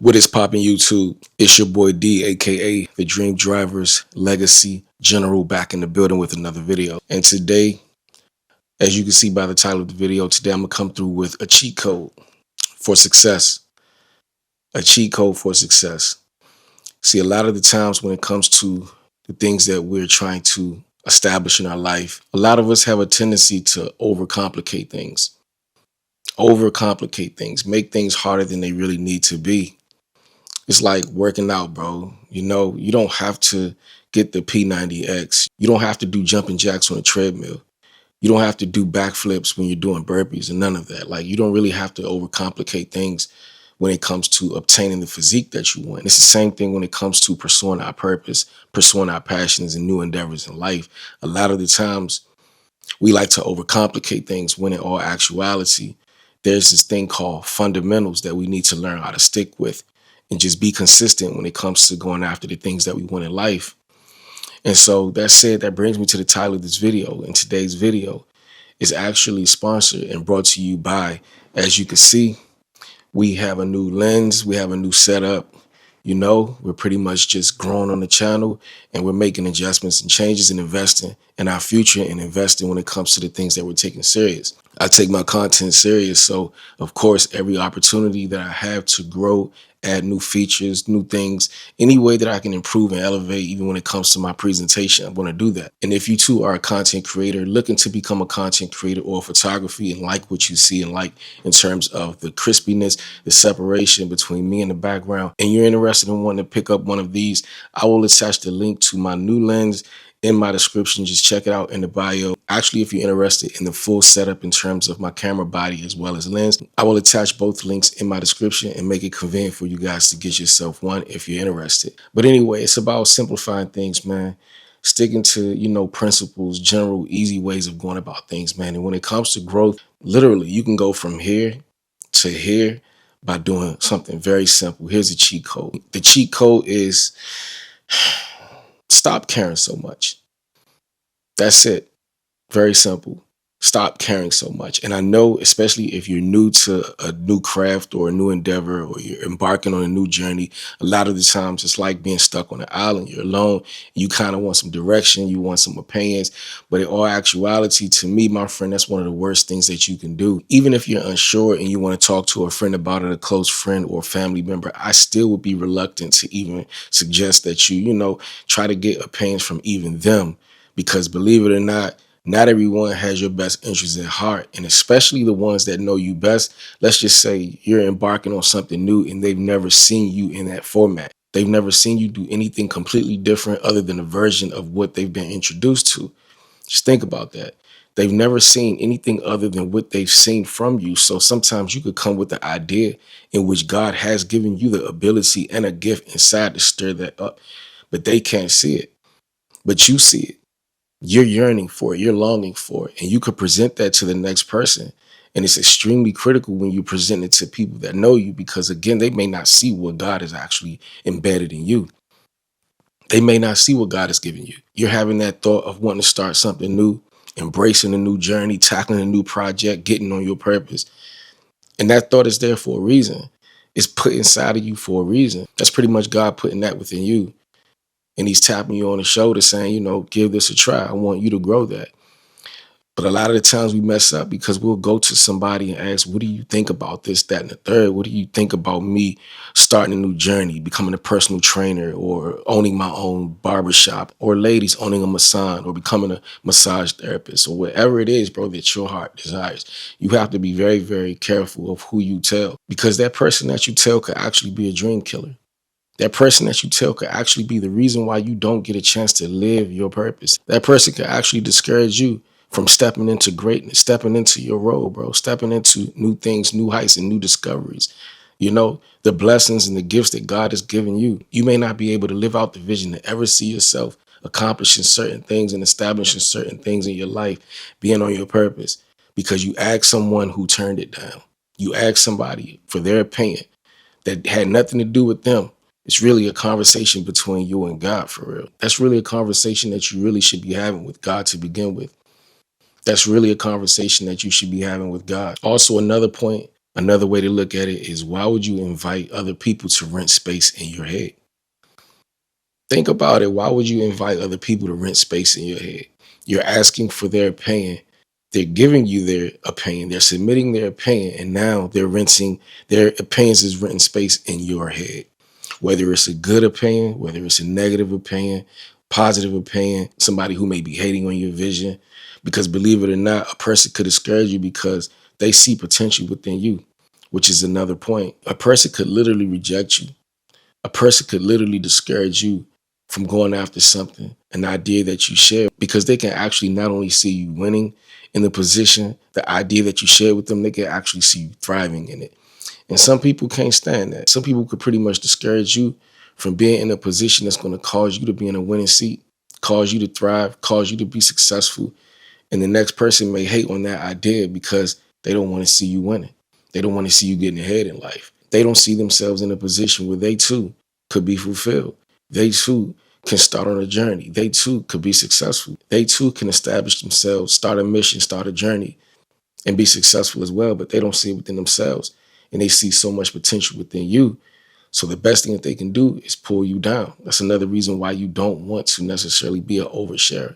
What is poppin' YouTube? It's your boy D, aka the Dream Drivers Legacy General, back in the building with another video. And today, as you can see by the title of the video, today I'm gonna come through with a cheat code for success. A cheat code for success. See, a lot of the times when it comes to the things that we're trying to establish in our life, a lot of us have a tendency to overcomplicate things. Overcomplicate things, make things harder than they really need to be. It's like working out, bro. You don't have to get the P90X. You don't have to do jumping jacks on a treadmill. You don't have to do backflips when you're doing burpees and none of that. Like, you don't really have to overcomplicate things when it comes to obtaining the physique that you want. It's the same thing when it comes to pursuing our purpose, pursuing our passions and new endeavors in life. A lot of the times we like to overcomplicate things when in all actuality, there's this thing called fundamentals that we need to learn how to stick with and just be consistent when it comes to going after the things that we want in life. And so that said, that brings me to the title of this video. And today's video is actually sponsored and brought to you by, as you can see, we have a new lens, we have a new setup. We're pretty much just growing on the channel, and we're making adjustments and changes and investing in our future and investing when it comes to the things that we're taking serious. I take my content serious. So of course, every opportunity that I have to grow, add new features, new things, any way that I can improve and elevate, even when it comes to my presentation, I'm going to do that. And if you too are a content creator looking to become a content creator or photography and like what you see and like in terms of the crispiness, the separation between me and the background, and you're interested in wanting to pick up one of these, I will attach the link to my new lens in my description. Just check it out in the bio. Actually, if you're interested in the full setup in terms of my camera body as well as lens, I will attach both links in my description and make it convenient for you guys to get yourself one if you're interested. But anyway, it's about simplifying things, man. Sticking to, principles, general, easy ways of going about things, man. And when it comes to growth, literally, you can go from here to here by doing something very simple. Here's a cheat code. The cheat code is stop caring so much. That's it. Very simple. Stop caring so much. And I know, especially if you're new to a new craft or a new endeavor, or you're embarking on a new journey, a lot of the times it's like being stuck on an island. You're alone. You kind of want some direction. You want some opinions. But in all actuality, to me, my friend, that's one of the worst things that you can do. Even if you're unsure and you want to talk to a friend about it, a close friend or family member, I still would be reluctant to even suggest that you try to get opinions from even them. Because believe it or not everyone has your best interests at heart, and especially the ones that know you best. Let's just say you're embarking on something new and they've never seen you in that format. They've never seen you do anything completely different other than a version of what they've been introduced to. Just think about that. They've never seen anything other than what they've seen from you. So sometimes you could come with the idea in which God has given you the ability and a gift inside to stir that up, but they can't see it. But you see it. You're yearning for it, you're longing for it, and you could present that to the next person. And it's extremely critical when you present it to people that know you, because again, they may not see what God has actually embedded in you. They may not see what God has given you. You're having that thought of wanting to start something new, embracing a new journey, tackling a new project, getting on your purpose. And that thought is there for a reason. It's put inside of you for a reason. That's pretty much God putting that within you. And he's tapping you on the shoulder saying, give this a try. I want you to grow that. But a lot of the times we mess up because we'll go to somebody and ask, what do you think about this, that, and the third? What do you think about me starting a new journey, becoming a personal trainer, or owning my own barbershop, or ladies owning a massage, or becoming a massage therapist, or whatever it is, bro, that your heart desires? You have to be very, very careful of who you tell, because that person that you tell could actually be a dream killer. That person that you tell could actually be the reason why you don't get a chance to live your purpose. That person could actually discourage you from stepping into greatness, stepping into your role, bro, stepping into new things, new heights, and new discoveries. The blessings and the gifts that God has given you. You may not be able to live out the vision to ever see yourself accomplishing certain things and establishing certain things in your life, being on your purpose, because you asked someone who turned it down. You asked somebody for their opinion that had nothing to do with them. It's really a conversation between you and God, for real. That's really a conversation that you really should be having with God to begin with. That's really a conversation that you should be having with God. Also, another point Another way to look at it is, why would you invite other people to rent space in your head? Think about it. Why would you invite other people to rent space in your head? You're asking for their opinion. They're giving you their opinion. They're submitting their opinion, and now they're renting their opinions is renting space in your head. Whether it's a good opinion, whether it's a negative opinion, positive opinion, somebody who may be hating on your vision. Because believe it or not, a person could discourage you because they see potential within you, which is another point. A person could literally reject you. A person could literally discourage you from going after something, an idea that you share, because they can actually not only see you winning in the position, the idea that you share with them, they can actually see you thriving in it. And some people can't stand that. Some people could pretty much discourage you from being in a position that's going to cause you to be in a winning seat, cause you to thrive, cause you to be successful. And the next person may hate on that idea because they don't want to see you winning. They don't want to see you getting ahead in life. They don't see themselves in a position where they too could be fulfilled. They too can start on a journey. They too could be successful. They too can establish themselves, start a mission, start a journey, and be successful as well. But they don't see it within themselves. And they see so much potential within you. So the best thing that they can do is pull you down. That's another reason why you don't want to necessarily be an oversharer.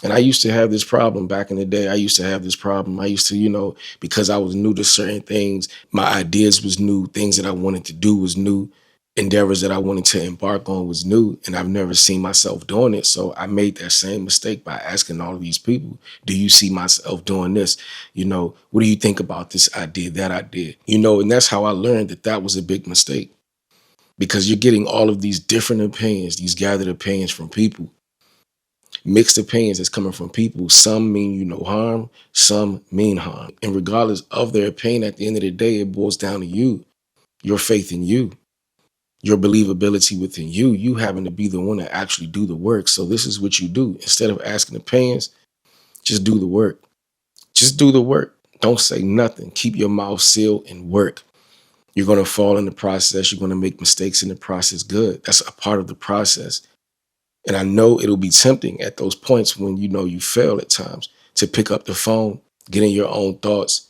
And I used to have this problem back in the day. I used to have this problem. I used to, because I was new to certain things, my ideas was new, things that I wanted to do was new, endeavors that I wanted to embark on was new, and I've never seen myself doing it. So I made that same mistake by asking all of these people, do you see myself doing this? What do you think about this idea, that idea? And that's how I learned that that was a big mistake, because you're getting all of these different opinions, these gathered opinions from people, mixed opinions that's coming from people. Some mean you no harm, some mean harm. And regardless of their opinion, at the end of the day, it boils down to you, your faith in you, your believability within you, you having to be the one to actually do the work. So this is what you do. Instead of asking opinions, just do the work. Just do the work. Don't say nothing. Keep your mouth sealed and work. You're going to fall in the process. You're going to make mistakes in the process. Good. That's a part of the process. And I know it'll be tempting at those points when you fail at times to pick up the phone, get in your own thoughts.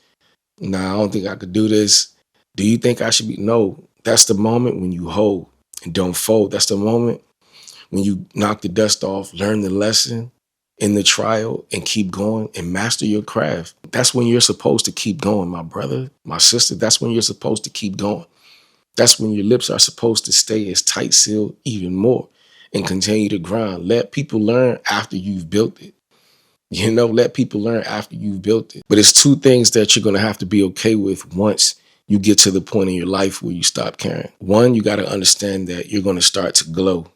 Nah, I don't think I could do this. Do you think I should be? No, that's the moment when you hold and don't fold. That's the moment when you knock the dust off, learn the lesson in the trial, and keep going and master your craft. That's when you're supposed to keep going, my brother, my sister. That's when you're supposed to keep going. That's when your lips are supposed to stay as tight sealed even more and continue to grind. Let people learn after you've built it. Let people learn after you've built it. But it's two things that you're going to have to be okay with once you get to the point in your life where you stop caring. One, you got to understand that you're going to start to glow.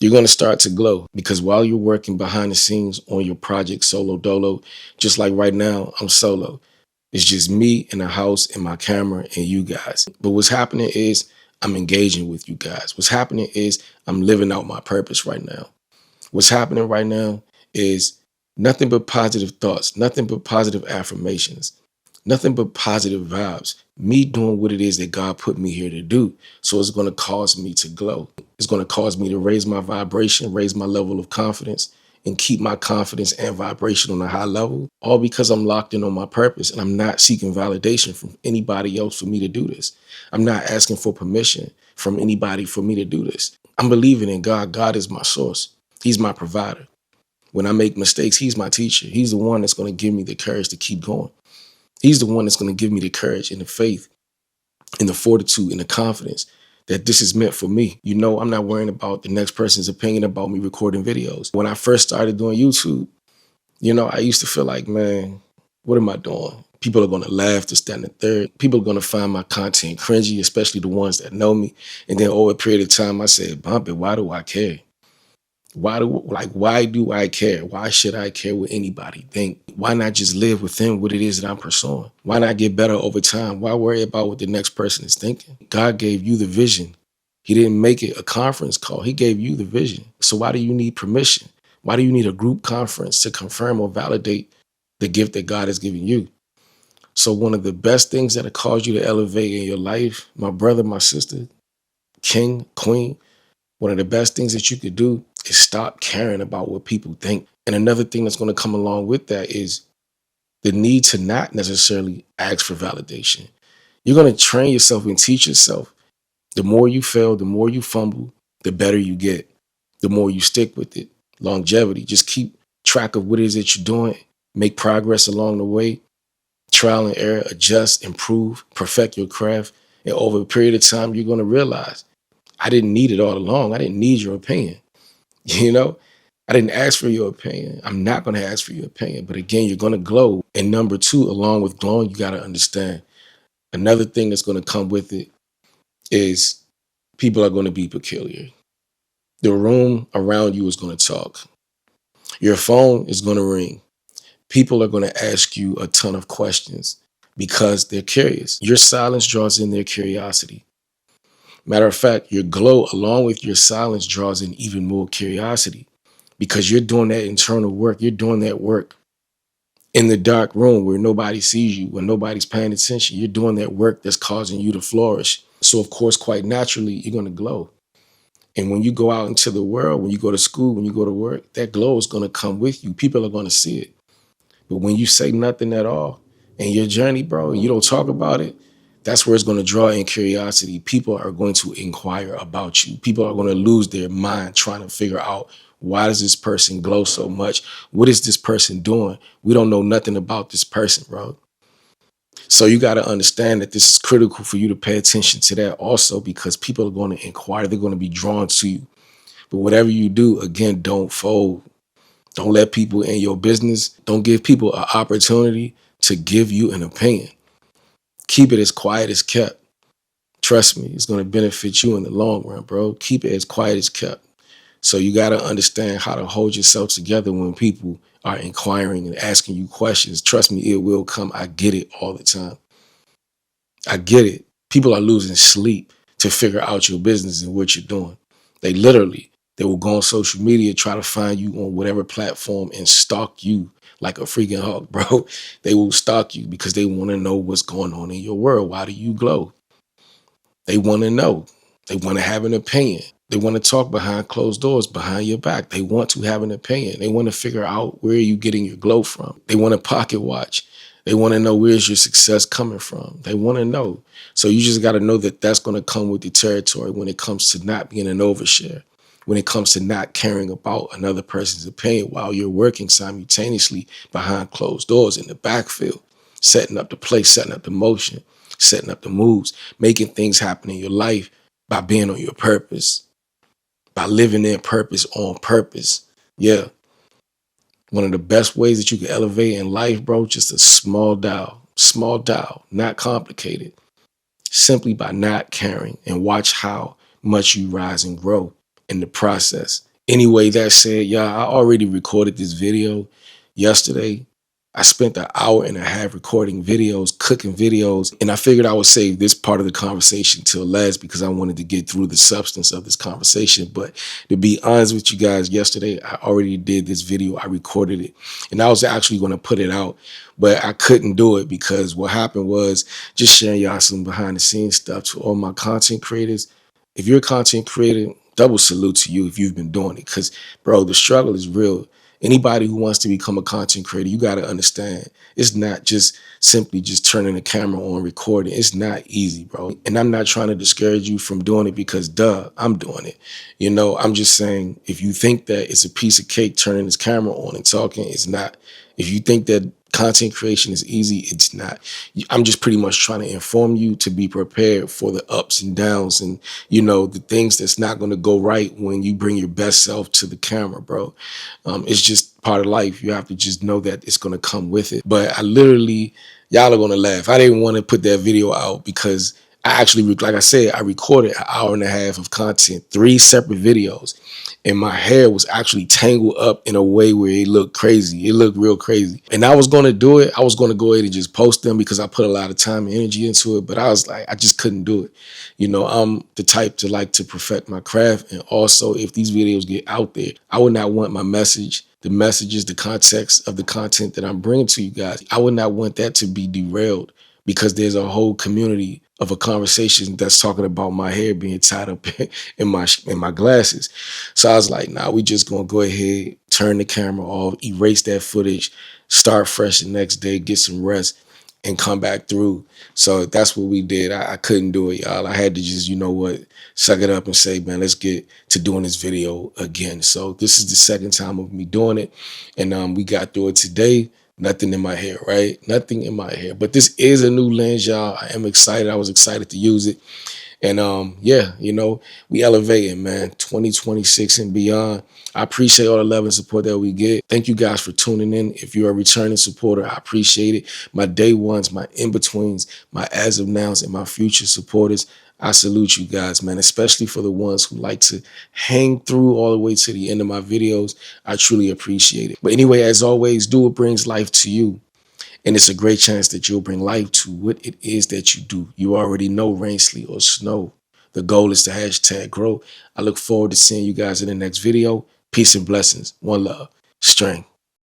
You're going to start to glow because while you're working behind the scenes on your project solo dolo, just like right now, I'm solo. It's just me in the house and my camera and you guys. But what's happening is I'm engaging with you guys. What's happening is I'm living out my purpose right now. What's happening right now is nothing but positive thoughts, nothing but positive affirmations, nothing but positive vibes. Me doing what it is that God put me here to do. So it's going to cause me to glow. It's going to cause me to raise my vibration, raise my level of confidence, and keep my confidence and vibration on a high level, all because I'm locked in on my purpose and I'm not seeking validation from anybody else for me to do this. I'm not asking for permission from anybody for me to do this. I'm believing in God. God is my source. He's my provider. When I make mistakes, he's my teacher. He's the one that's going to give me the courage to keep going. He's the one that's going to give me the courage and the faith and the fortitude and the confidence that this is meant for me. I'm not worrying about the next person's opinion about me recording videos. When I first started doing YouTube, I used to feel like, man, what am I doing? People are going to laugh, to stand and third. People are going to find my content cringy, especially the ones that know me. And then over a period of time, I said, bump it, why do I care? Why do I care? Why should I care what anybody think? Why not just live within what it is that I'm pursuing? Why not get better over time? Why worry about what the next person is thinking? God gave you the vision. He didn't make it a conference call. He gave you the vision. So why do you need permission? Why do you need a group conference to confirm or validate the gift that God has given you? So one of the best things that'll cause you to elevate in your life, my brother, my sister, king, queen, one of the best things that you could do is stop caring about what people think. And another thing that's going to come along with that is the need to not necessarily ask for validation. You're going to train yourself and teach yourself. The more you fail, the more you fumble, the better you get, the more you stick with it. Longevity, just keep track of what it is that you're doing, make progress along the way, trial and error, adjust, improve, perfect your craft. And over a period of time, you're going to realize I didn't need it all along. I didn't need your opinion. You know, I didn't ask for your opinion. I'm not going to ask for your opinion. But again, you're going to glow. And number two, along with glowing, you got to understand another thing that's going to come with it is people are going to be peculiar. The room around you is going to talk. Your phone is going to ring. People are going to ask you a ton of questions because they're curious. Your silence draws in their curiosity. Matter of fact, your glow, along with your silence, draws in even more curiosity because you're doing that internal work. You're doing that work in the dark room where nobody sees you, when nobody's paying attention. You're doing that work that's causing you to flourish. So, of course, quite naturally, you're going to glow. And when you go out into the world, when you go to school, when you go to work, that glow is going to come with you. People are going to see it. But when you say nothing at all in your journey, bro, and you don't talk about it, that's where it's going to draw in curiosity. People are going to inquire about you. People are going to lose their mind trying to figure out, why does this person glow so much? What is this person doing? We don't know nothing about this person, bro. So you got to understand that this is critical for you to pay attention to that also, because people are going to inquire. They're going to be drawn to you. But whatever you do, again, don't fold. Don't let people in your business. Don't give people an opportunity to give you an opinion. Keep it as quiet as kept. Trust me, it's going to benefit you in the long run, bro. Keep it as quiet as kept. So you got to understand how to hold yourself together when people are inquiring and asking you questions. Trust me, it will come. I get it all the time. I get it. People are losing sleep to figure out your business and what you're doing. They will go on social media, try to find you on whatever platform and stalk you like a freaking hawk, bro. They will stalk you because they want to know what's going on in your world. Why do you glow? They want to know. They want to have an opinion. They want to talk behind closed doors, behind your back. They want to have an opinion. They want to figure out where you getting your glow from. They want to pocket watch. They want to know where's your success coming from. They want to know. So you just got to know that that's going to come with the territory when it comes to not being an overshare, when it comes to not caring about another person's opinion while you're working simultaneously behind closed doors in the backfield, setting up the play, setting up the motion, setting up the moves, making things happen in your life by being on your purpose, by living their purpose on purpose. Yeah. One of the best ways that you can elevate in life, bro, just a small dial, not complicated, simply by not caring, and watch how much you rise and grow in the process. Anyway, that said, y'all, I already recorded this video yesterday. I spent an hour and a half recording videos, cooking videos, and I figured I would save this part of the conversation till last because I wanted to get through the substance of this conversation. But to be honest with you guys, yesterday I already did this video. I recorded it, and I was actually going to put it out, but I couldn't do it because what happened was, just sharing y'all some behind the scenes stuff to all my content creators. If you're a content creator, double salute to you if you've been doing it, because, bro, the struggle is real. Anybody who wants to become a content creator, you got to understand, it's not just simply just turning the camera on, recording. It's not easy, bro. And I'm not trying to discourage you from doing it because, I'm doing it. I'm just saying, if you think that it's a piece of cake turning this camera on and talking, it's not. If you think that content creation is easy, it's not. I'm just pretty much trying to inform you to be prepared for the ups and downs and, the things that's not going to go right when you bring your best self to the camera, bro. It's just part of life. You have to just know that it's going to come with it. But y'all are going to laugh. I didn't want to put that video out because I actually, like I said, I recorded an hour and a half of content, 3 separate videos. And my hair was actually tangled up in a way where it looked crazy. It looked real crazy. And I was going to do it. I was going to go ahead and just post them because I put a lot of time and energy into it. But I was like, I just couldn't do it. I'm the type to like to perfect my craft. And also, if these videos get out there, I would not want my message, the messages, the context of the content that I'm bringing to you guys, I would not want that to be derailed because there's a whole community of a conversation that's talking about my hair being tied up in my glasses. So I was like, nah, we just gonna go ahead turn the camera off, erase that footage, start fresh the next day, get some rest, and come back through. So that's what we did. I couldn't do it, y'all. I had to just, you know what, suck it up and say, man, let's get to doing this video again. So this is the second time of me doing it. And we got through it today. Nothing in my hair, right? Nothing in my hair. But this is a new lens, y'all. I am excited. I was excited to use it. And yeah, you know, we elevating, man, 2026 and beyond. I appreciate all the love and support that we get. Thank you guys for tuning in. If you're a returning supporter, I appreciate it. My day ones, my in-betweens, my as of nows, and my future supporters, I salute you guys, man, especially for the ones who like to hang through all the way to the end of my videos. I truly appreciate it. But anyway, as always, do what brings life to you. And it's a great chance that you'll bring life to what it is that you do. You already know, rain, sleet, or snow. The goal is to hashtag grow. I look forward to seeing you guys in the next video. Peace and blessings. One love. Strength.